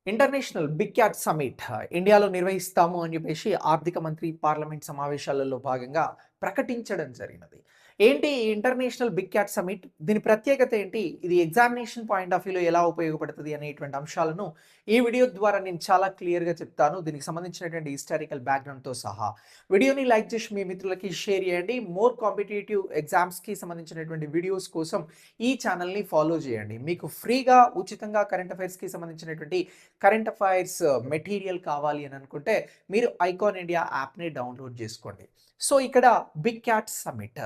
International big cat summit ఇండియాలో నిర్వహిస్తాము అని చెప్పేసి ఆర్థిక మంత్రి పార్లమెంట్ సమావేశాలలో భాగంగా ప్రకటించడం జరిగినది. ఏంటి ఈ ఇంటర్నేషనల్ బిగ్ క్యాట్ సమ్మిట్? దీని ప్రత్యేకత ఏంటి? ఇది ఎగ్జామినేషన్ పాయింట్ ఆఫ్ వ్యూలో ఎలా ఉపయోగపడుతుంది అనేటువంటి అంశాలను ఈ వీడియో ద్వారా నేను చాలా క్లియర్‌గా చెప్తాను. దీనికి సంబంధించినటువంటి హిస్టారికల్ బ్యాక్‌గ్రౌండ్‌తో సహా. వీడియోని లైక్ చేసి మీ మిత్రులకి షేర్ చేయండి. మోర్ కాంపిటీటివ్ ఎగ్జామ్స్‌కి సంబంధించినటువంటి వీడియోస్ కోసం ఈ ఛానెల్‌ని ఫాలో చేయండి. మీకు ఫ్రీగా ఉచితంగా కరెంట్ అఫైర్స్‌కి సంబంధించినటువంటి కరెంట్ అఫైర్స్ మెటీరియల్ కావాలి అని అనుకుంటే మీరు ఐకాన్ ఇండియా యాప్ని డౌన్లోడ్ చేసుకోండి. సో ఇక్కడ బిగ్ క్యాట్ సమ్మిట్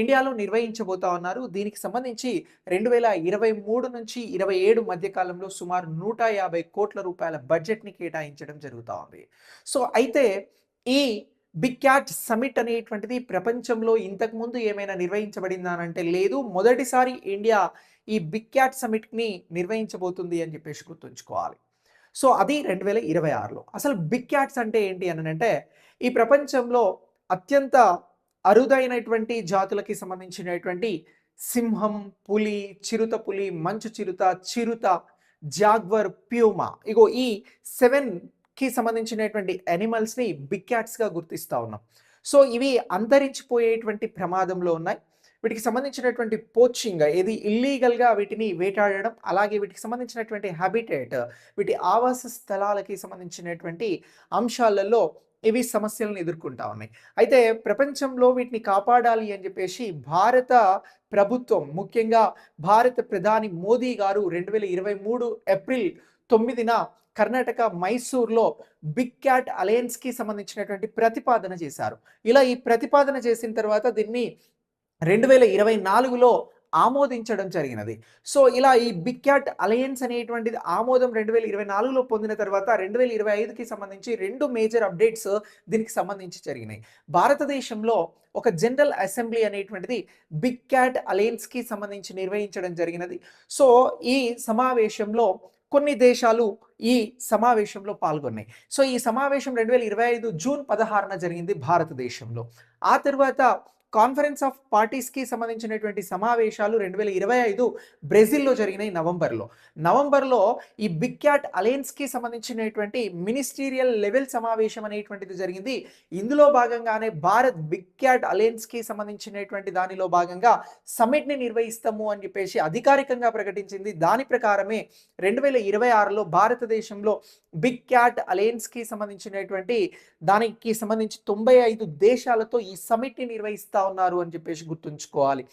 ఇండియాలో నిర్వహించబోతా ఉన్నారు. దీనికి సంబంధించి 2023 నుంచి 27 మధ్య కాలంలో సుమారు 150 కోట్ల రూపాయల బడ్జెట్ని కేటాయించడం జరుగుతూ ఉంది. సో అయితే ఈ బిగ్ క్యాట్ సమ్మిట్ అనేటువంటిది ప్రపంచంలో ఇంతకుముందు ఏమైనా నిర్వహించబడిందా అంటే లేదు. మొదటిసారి ఇండియా ఈ బిగ్ క్యాట్ సమ్మిట్ని నిర్వహించబోతుంది అని చెప్పేసి గుర్తుంచుకోవాలి. సో అది 2026లో. అసలు బిగ్ క్యాట్స్ అంటే ఏంటి అనంటే, ఈ ప్రపంచంలో అత్యంత అరుదైనటువంటి జాతులకి సంబంధించినటువంటి సింహం, పులి, చిరుత పులి, మంచు చిరుత, చిరుత, జాగ్వర్, ప్యూమా ఇగో ఈ 7కి సంబంధించినటువంటి యానిమల్స్‌ని బిగ్ క్యాట్స్‌గా గుర్తిస్తా ఉన్నాం. సో ఇవి అంతరించిపోయేటువంటి ప్రమాదంలో ఉన్నాయి. వీటికి సంబంధించినటువంటి పోచింగ్ ఏది ఇల్లీగల్‌గా వీటిని వేటాడడం, అలాగే వీటికి సంబంధించినటువంటి హాబిటేట్ వీటి ఆవాస స్థలాలకి సంబంధించినటువంటి అంశాలలో ఇవి సమస్యలను ఎదుర్కొంటా ఉన్నాయి. అయితే ప్రపంచంలో వీటిని కాపాడాలి అని చెప్పేసి భారత ప్రభుత్వం ముఖ్యంగా భారత ప్రధాని మోదీ గారు 2023 ఏప్రిల్ 9న కర్ణాటక మైసూర్‌లో బిగ్ క్యాట్ అలయన్స్‌కి సంబంధించినటువంటి ప్రతిపాదన చేశారు. ఇలా ఈ ప్రతిపాదన చేసిన తర్వాత దీన్ని 2024లో ఆమోదించడం జరిగినది. సో ఇలా ఈ బిగ్ క్యాట్ అలయన్స్ అనేటువంటిది ఆమోదం 2024లో పొందిన తర్వాత 2025కి సంబంధించి 2 మేజర్ అప్డేట్స్ దీనికి సంబంధించి జరిగినాయి. భారతదేశంలో ఒక జనరల్ అసెంబ్లీ అనేటువంటిది బిగ్ క్యాట్ అలయన్స్‌కి సంబంధించి నిర్వహించడం జరిగినది. సో ఈ సమావేశంలో కొన్ని దేశాలు ఈ సమావేశంలో పాల్గొన్నాయి. సో ఈ సమావేశం 2025 జూన్ 16న జరిగింది భారతదేశంలో. ఆ తర్వాత కాన్ఫరెన్స్ ఆఫ్ పార్టీస్‌కి సంబంధించినటువంటి సమావేశాలు 2025 బ్రెజిల్‌లో జరిగినాయి నవంబర్‌లో. నవంబర్‌లో ఈ బిగ్ క్యాట్ అలయన్స్‌కి సంబంధించినటువంటి మినిస్టీరియల్ లెవెల్ సమావేశం అనేటువంటిది జరిగింది. ఇందులో భాగంగానే భారత్ బిగ్ క్యాట్ అలయన్స్‌కి సంబంధించినటువంటి దానిలో భాగంగా సమ్మిట్‌ని నిర్వహిస్తాము అని చెప్పేసి అధికారికంగా ప్రకటించింది. దాని ప్రకారమే 2026లో భారతదేశంలో బిగ్ క్యాట్ అలయన్స్‌కి సంబంధించినటువంటి దానికి సంబంధించి 95 దేశాలతో ఈ సమ్మిట్‌ని నిర్వహిస్తా ఉన్నారు అని చెప్పేసి గుర్తుంచుకోవాలి.